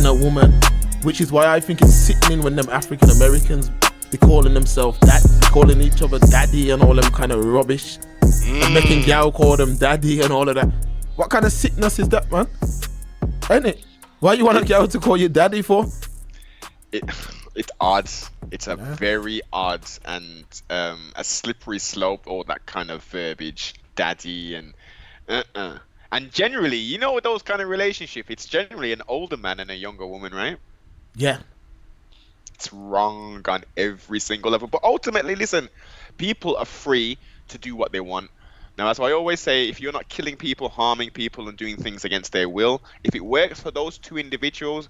a woman, which is why I think it's sickening when them African Americans be calling themselves calling each other daddy and all them kind of rubbish, and making gal call them daddy and all of that. What kind of sickness is that, man? Ain't it? Why you want a girl to call you daddy for? It's odd. It's a very odd and a slippery slope, all that kind of verbiage, daddy and And generally, you know, with those kind of relationship, it's generally an older man and a younger woman, right? Yeah. It's wrong on every single level. But ultimately, listen, people are free to do what they want. Now, as I always say, if you're not killing people, harming people, and doing things against their will, if it works for those two individuals,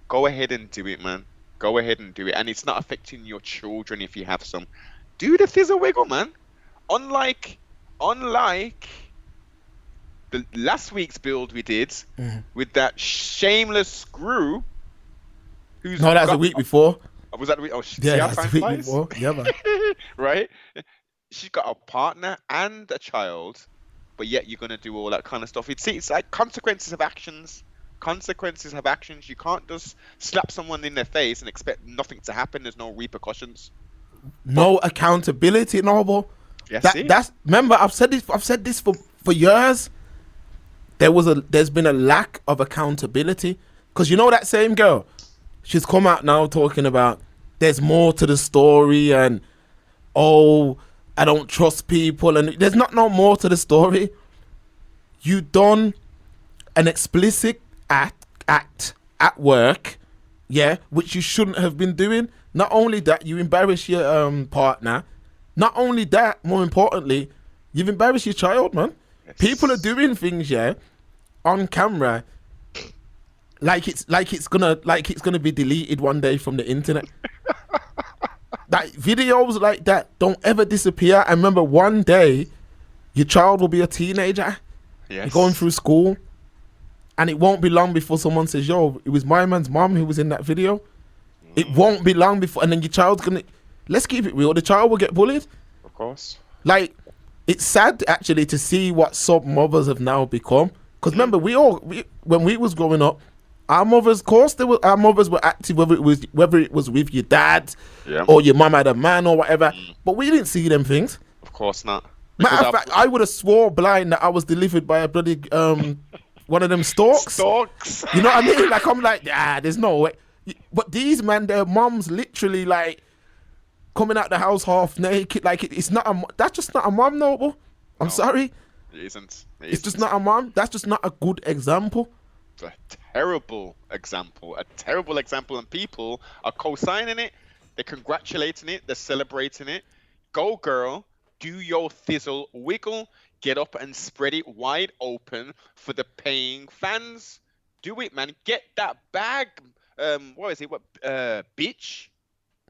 go ahead and do it, man. Go ahead and do it. And it's not affecting your children if you have some. Do the thizzle wiggle, man. Unlike the last week's build we did with that shameless screw. No, that was a week before. Was that the week? Oh, yeah, that's the week before. Yeah, man. Right? She's got a partner and a child, but yet you're going to do all that kind of stuff. It's like consequences of actions. Consequences have actions. You can't just slap someone in their face and expect nothing to happen. There's no repercussions. No accountability, Noble. Yes, that's remember, I've said this for years. There's been a lack of accountability, because you know that same girl, she's come out now talking about there's more to the story, and I don't trust people, and there's not no more to the story. You done an explicit act at work, yeah, which you shouldn't have been doing. Not only that, you embarrass your partner. Not only that, more importantly, you've embarrassed your child, man. Yes. People are doing things, yeah, on camera, like it's gonna be deleted one day from the internet. Like videos like that don't ever disappear. I remember one day your child will be a teenager. Yes. You're going through school, and it won't be long before someone says, yo, it was my man's mom who was in that video. It won't be long before, and then your child's gonna, let's keep it real, the child will get bullied. Of course. Like, it's sad actually to see what some mothers have now become. Because remember, when we was growing up, our mothers, of course, our mothers were active, whether it was with your dad, or your mum had a man or whatever. But we didn't see them things. Of course not. Matter of fact, I would have swore blind that I was delivered by a bloody one of them storks. Storks. You know what I mean? Like, I'm like, there's no way. But these man, their mums literally like coming out the house half naked. Like, it's not that's just not a mum, Noble. I'm sorry. It isn't. It's just not a mum. That's just not a good example. It's a terrible example. And people are co-signing it. They're congratulating it. They're celebrating it. Go, girl. Do your thizzle wiggle. Get up and spread it wide open for the paying fans. Do it, man. Get that bag. What is it? Bitch?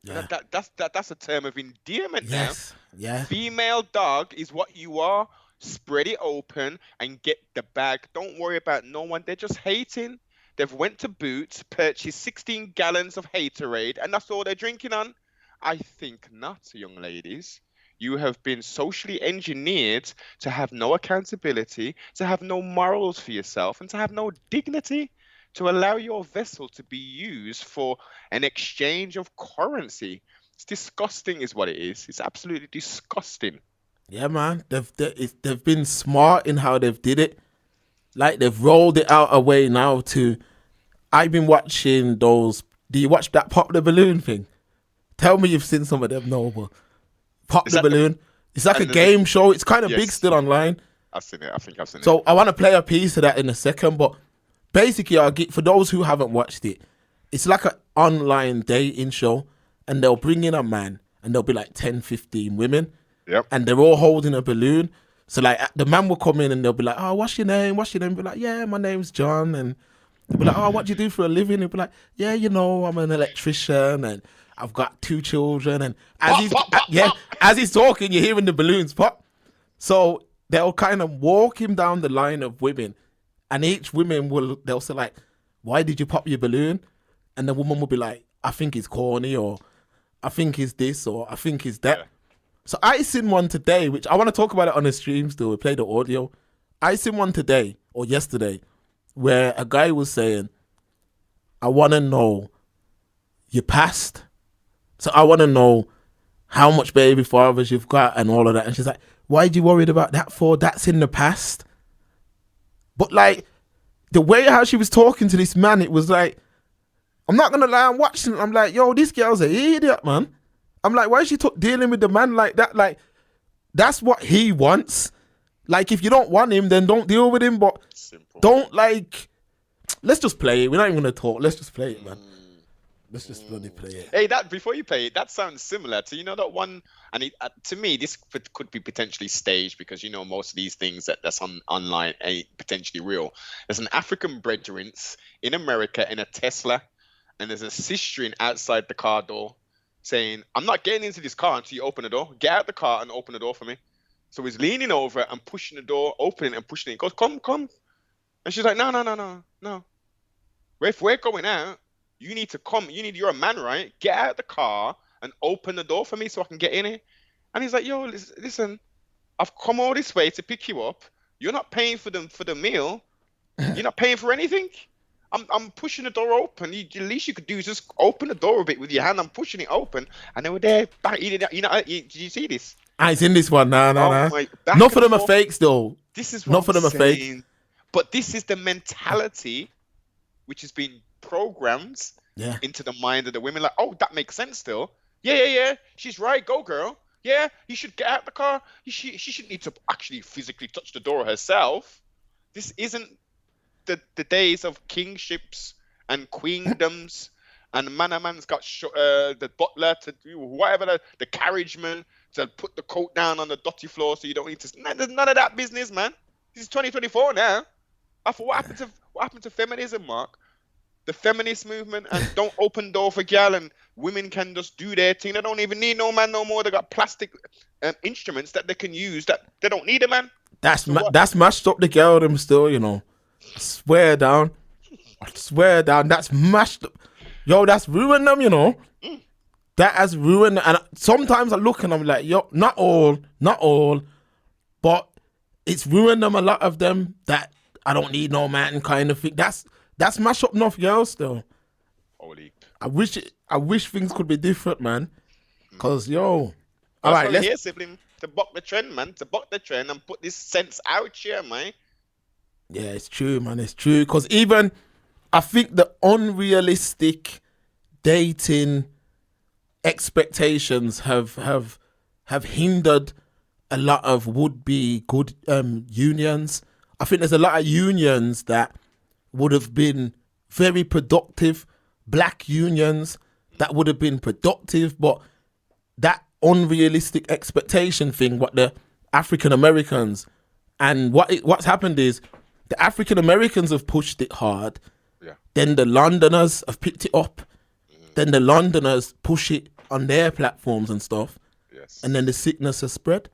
Yeah. That's a term of endearment now. Yeah. Female dog is what you are. Spread it open and get the bag. Don't worry about no one. They're just hating. They've went to Boots, purchased 16 gallons of Haterade, and that's all they're drinking on. I think not, young ladies. You have been socially engineered to have no accountability, to have no morals for yourself, and to have no dignity, to allow your vessel to be used for an exchange of currency. It's disgusting is what it is. It's absolutely disgusting. Yeah, man. They've been smart in how they've did it. Like, they've rolled it out a way now to... I've been watching those... Do you watch that Pop the Balloon thing? Tell me you've seen some of them, Noble. Pop the Balloon. It's like a game show. It's kind of big still online. I've seen it. I think I've seen it. So I want to play a piece of that in a second, but basically, for those who haven't watched it, it's like an online dating show, and they'll bring in a man, and there'll be like 10, 15 women. Yep. And they're all holding a balloon. So like the man will come in and they'll be like, oh, what's your name? What's your name? Be like, yeah, my name's John. And they'll be like, oh, what do you do for a living? He'll be like, yeah, you know, I'm an electrician and I've got 2 children. And as he's talking, you're hearing the balloons pop. So they'll kind of walk him down the line of women, and each woman they'll say like, why did you pop your balloon? And the woman will be like, I think it's corny, or I think it's this, or I think it's that. Yeah. So I seen one today, which I want to talk about it on the stream still. We play the audio. I seen one today or yesterday where a guy was saying, I want to know your past. So I want to know how much baby fathers you've got and all of that. And she's like, why are you worried about that for? That's in the past. But like, the way how she was talking to this man, it was like, I'm not going to lie, I'm watching it, I'm like, yo, this girl's an idiot, man. I'm like, why is she dealing with the man like that? Like, that's what he wants. Like, if you don't want him, then don't deal with him. But Simple. don't, like, let's just play it. We're not even going to talk. Let's just play it, man. Let's just bloody play it. Hey, that before you play it, that sounds similar to that one. And to me, this could be potentially staged because most of these things that's online ain't potentially real. There's an African brethren in America in a Tesla, and there's a sister outside the car door saying, "I'm not getting into this car until you open the door. Get out the car and open the door for me." So he's leaning over and pushing the door, opening and pushing it. He goes, "Come, come," and she's like, "No, no, no, no, no. If we're going out, you need to come. You're a man, right? Get out the car and open the door for me so I can get in it." And he's like, "Yo, listen, I've come all this way to pick you up. You're not paying for the meal. You're not paying for anything. I'm pushing the door open. The least you could do is just open the door a bit with your hand. I'm pushing it open." And they were there. Did you see this? It's in this one. No. Not for them are fakes, though. This is what not for them I'm are fake. saying. But this is the mentality which has been programmed into the mind of the women. Like, oh, that makes sense still. Yeah. She's right. Go, girl. Yeah, you should get out the car. She shouldn't need to actually physically touch the door herself. This isn't the days of kingships and queendoms and man's got the butler to do whatever, the carriageman to put the coat down on the dotty floor so you don't need to. There's none of that business, man. This is 2024 now. I thought, what happened to feminism, Mark? The feminist movement, and don't open door for gal, and women can just do their thing. They don't even need no man no more. They got plastic instruments that they can use that they don't need a man. That's mashed up the girl them still, I swear down. That's mashed up. Yo, that's ruined them, That has ruined. And sometimes I look and I'm like, yo, not all, but it's ruined them, a lot of them, that I don't need no man kind of thing. That's mashed up enough girls still. Holy. I wish things could be different, man. Cause all That's right, let's here, sibling, to buck the trend, man. To buck the trend and put this sense out here, man. Yeah, it's true, man. It's true. Cause even I think the unrealistic dating expectations have hindered a lot of would-be good unions. I think there's a lot of unions that would have been very productive, black unions that would have been productive, but that unrealistic expectation thing, what the African Americans and what's happened is the African Americans have pushed it hard. Yeah. Then the Londoners have picked it up. Then the Londoners push it on their platforms and stuff. Yes. And then the sickness has spread.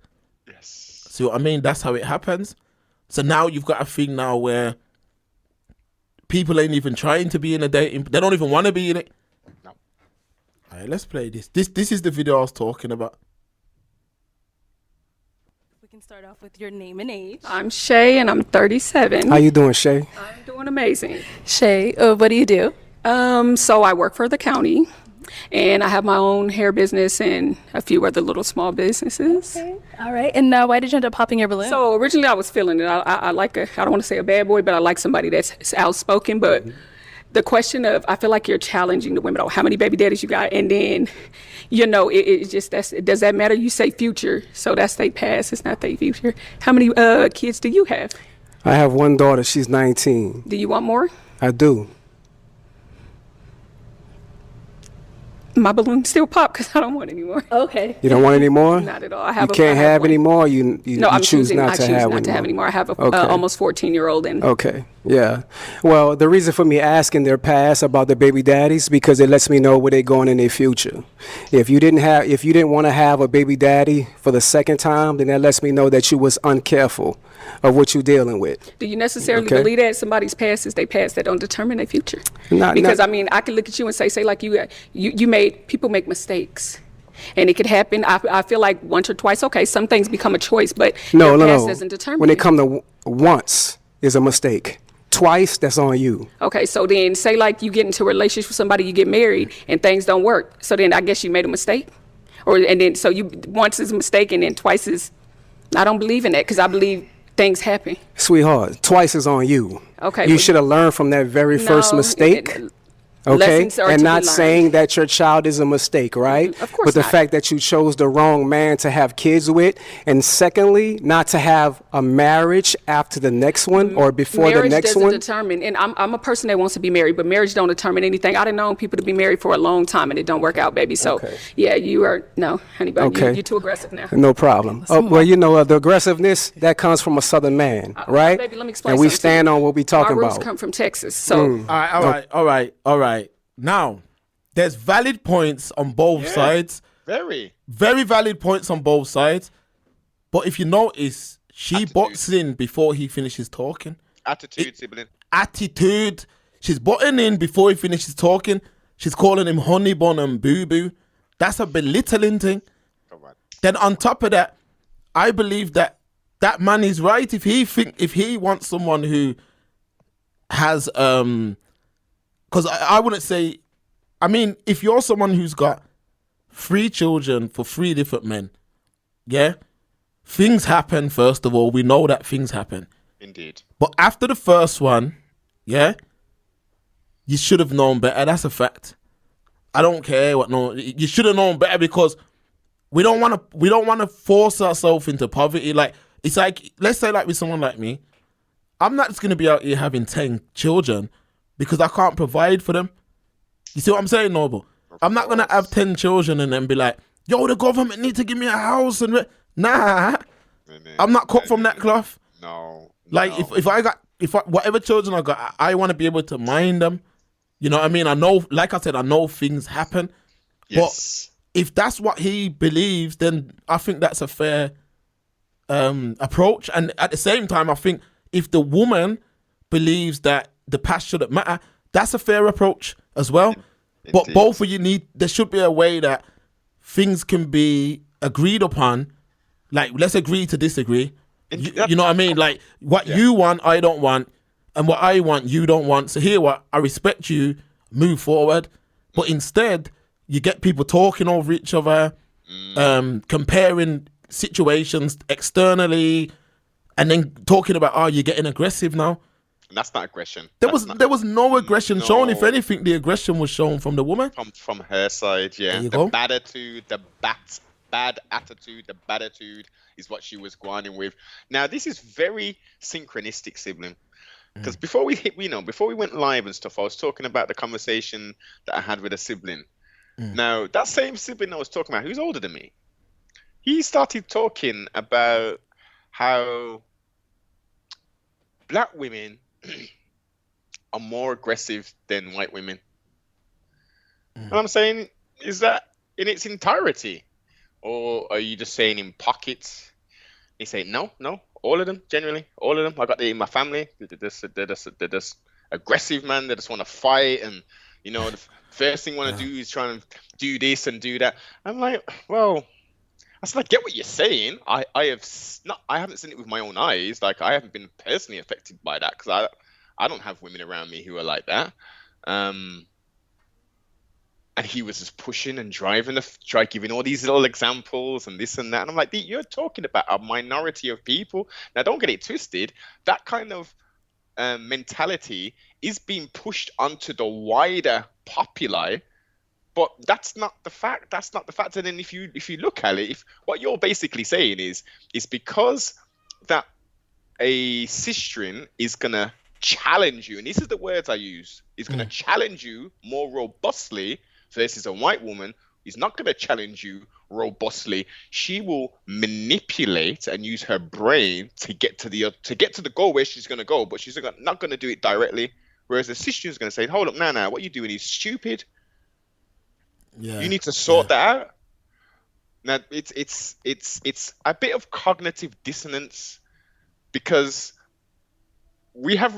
Yes. See what I mean? That's how it happens. So now you've got a thing now where people ain't even trying to be in a dating. They don't even want to be in it. No. All right, let's play this. This is the video I was talking about. We can start off with your name and age. I'm Shay, and I'm 37. How you doing, Shay? I'm doing amazing. Shay, what do you do? So I work for the county, and I have my own hair business and a few other little small businesses. Okay. All right. And why did you end up popping your balloon? So originally I was feeling it. I like I don't want to say a bad boy, but I like somebody that's outspoken. But the question of, I feel like you're challenging the women. Oh, how many baby daddies you got? And then, it's just, does that matter? You say future, so that's their past. It's not their future. How many kids do you have? I have one daughter. She's 19. Do you want more? I do. My balloon still pop because I don't want any more. Okay. You don't want any more? Not at all. You can't have any more? You I'm choose choosing not to have any more. I have a Okay. almost 14-year-old. And Okay, yeah. Well, the reason for me asking their past about the baby daddies, because it lets me know where they're going in their future. If you didn't want to have a baby daddy for the second time, then that lets me know that you was uncareful of what you're dealing with. do you necessarily Okay. believe that somebody's past is their past that don't determine their future? Not- Because not- I mean, I can look at you and say like people make mistakes. And it could happen. I feel like once or twice, okay, some things become a choice, but your past doesn't determine When it it. come to once is a mistake. twice, that's on you. Okay, so then say like you get into a relationship with somebody, you get married, and things don't work. So then I guess you made a mistake, and then so you once is a mistake, and then twice is. I don't believe in that because I believe things happen. Sweetheart, twice is on you. Okay, You but- should have learned from that very first No, mistake. Okay, lessons are and to be not learned. saying that your child is a mistake, right? Of course But the not. fact that you chose the wrong man to have kids with, and secondly, not to have a marriage after the next one or before Marriage the next doesn't one. determine, and I'm a person that wants to be married, but marriage don't determine anything. I done known people to be married for a long time and it don't work out, baby. So Okay. yeah, you are no, honey bun. Okay. You're too aggressive now. No problem. Well, you know, the aggressiveness that comes from a Southern man, right? Baby, let me explain. And we something to stand you. on what we talking My roots about. come from Texas, so All right. Now, there's valid points on both sides. Very. Very valid points on both sides. But if you notice, she Attitude. butts in before he finishes talking. Attitude, sibling. Attitude. She's butting in before he finishes talking. She's calling him honey bun and boo boo. That's a belittling thing. Come on. Then on top of that, I believe that that man is right if he wants someone who has because I wouldn't say, I mean, if you're someone who's got 3 children for 3 different men, yeah, things happen. First of all, we know that things happen. Indeed. But after the first one, yeah, you should have known better. That's a fact. I don't care what no. You should have known better because we don't want to force ourselves into poverty. Like it's like, let's say like with someone like me, I'm not just gonna be out here having 10 children because I can't provide for them. You see what I'm saying, Noble? I'm not gonna have 10 children and then be like, yo, the government need to give me a house and nah. I'm not cut from that cloth. No. Like no. if I whatever children I got, I want to be able to mind them. You know what I mean? I know, like I said, I know things happen. Yes. But if that's what he believes, then I think that's a fair approach. And at the same time, I think if the woman believes that the past shouldn't matter, that's a fair approach as well. But Indeed. both of you there should be a way that things can be agreed upon. Like, let's agree to disagree. You know what I mean? Like, what you want, I don't want. And what I want, you don't want. So here, what I respect you, move forward. But instead, you get people talking over each other, comparing situations externally, and then talking about, oh, you're getting aggressive now. And that's not aggression. There was no aggression shown. If anything, the aggression was shown from the woman. From her side, yeah. There you The go. bad attitude, bad attitude, the bad attitude is what she was grinding with. Now, this is very synchronistic, sibling. Because before we went live and stuff, I was talking about the conversation that I had with a sibling. Now, that same sibling I was talking about, who's older than me, he started talking about how black women are more aggressive than white women. And I'm saying, is that in its entirety? Or are you just saying in pockets? He say, no, all of them, generally, all of them. I got them in my family. They're just aggressive, man. They just want to fight. And, you know, the first thing want to do is try and do this and do that. I'm like, well, I said, I get what you're saying. I haven't seen it with my own eyes. Like, I haven't been personally affected by that because I don't have women around me who are like that. And he was just pushing and driving, giving all these little examples and this and that. And I'm like, you're talking about a minority of people. Now, don't get it twisted. That kind of mentality is being pushed onto the wider populi. But that's not the fact. That's not the fact. And then if you look at it, if what you're basically saying is because that a cisgen is gonna challenge you, and this is the words I use, is gonna challenge you more robustly versus a white woman is not gonna challenge you robustly. She will manipulate and use her brain to get to the goal where she's gonna go, but she's not gonna do it directly. Whereas a cisgen is gonna say, "Hold up, now, what you're doing is stupid. Yeah. You need to sort that out." Now it's a bit of cognitive dissonance because we have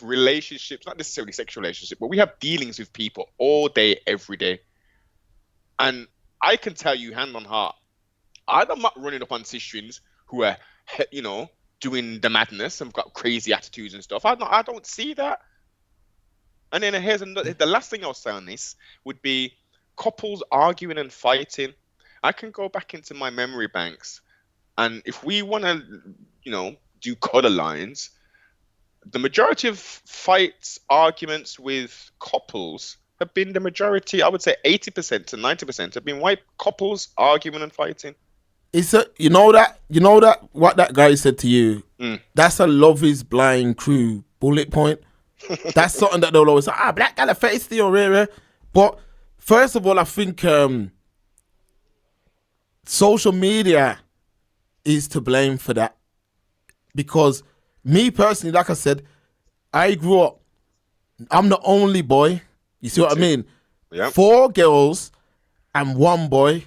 relationships, not necessarily sexual relationships, but we have dealings with people all day, every day. And I can tell you hand on heart, I'm not running up on cisgens who are, doing the madness and got crazy attitudes and stuff. I don't see that. And then here's another. The last thing I'll say on this would be couples arguing and fighting. I can go back into my memory banks, and if we want to, do color lines, the majority of fights, arguments with couples have been the majority. I would say 80% to 90% have been white couples arguing and fighting. It's that what that guy said to you. That's a Love Is Blind crew bullet point. That's something that they'll always say. Black guy face still rare. But first of all, I think social media is to blame for that, because me personally, like I said, I grew up. I'm the only boy. You see what I mean? Yeah. 4 girls and 1 boy.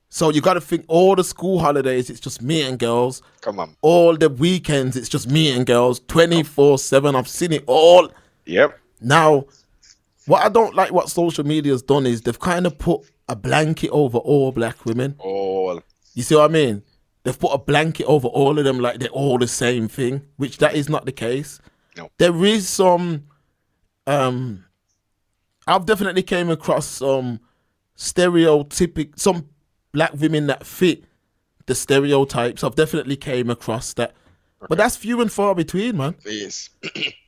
So you got to think all the school holidays, it's just me and girls. Come on. All the weekends, it's just me and girls. 24/7. I've seen it all. Yep. Now, what I don't like what social media's done is they've kind of put a blanket over all black women. All. You see what I mean? They've put a blanket over all of them like they're all the same thing, which that is not the case. No. There is some, I've definitely came across some some black women that fit the stereotypes. I've definitely came across that. But that's few and far between, man. It is.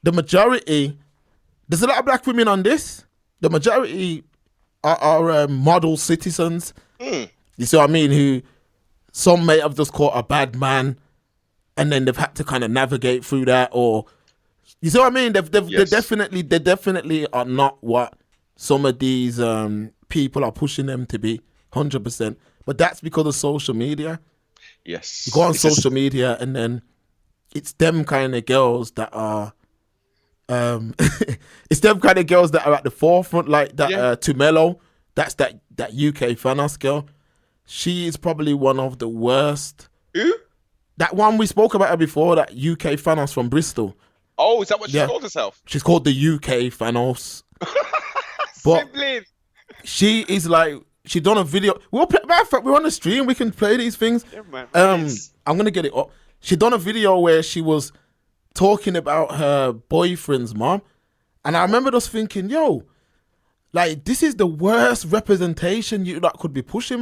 The majority, there's a lot of black women on this. The majority are model citizens. You see what I mean? Who some may have just caught a bad man, and then they've had to kind of navigate through that. Or you see what I mean? Yes. They definitely are not what some of these people are pushing them to be. 100%. But that's because of social media. Yes. You go on social media, and then it's them kind of girls that are it's them kind of girls that are at the forefront, like that Tumelo. That's that UK Fanos girl. She is probably one of the worst. Who? That one we spoke about her before, that UK Fanos from Bristol. Oh, is that what she called herself? She's called the UK Fanos. But Sibling. she is like, she done a video. We're on the stream. We can play these things. Yeah, man. I'm gonna get it up. She done a video where she was talking about her boyfriend's mom, and I remember just thinking, yo, like, this is the worst representation you could be pushing right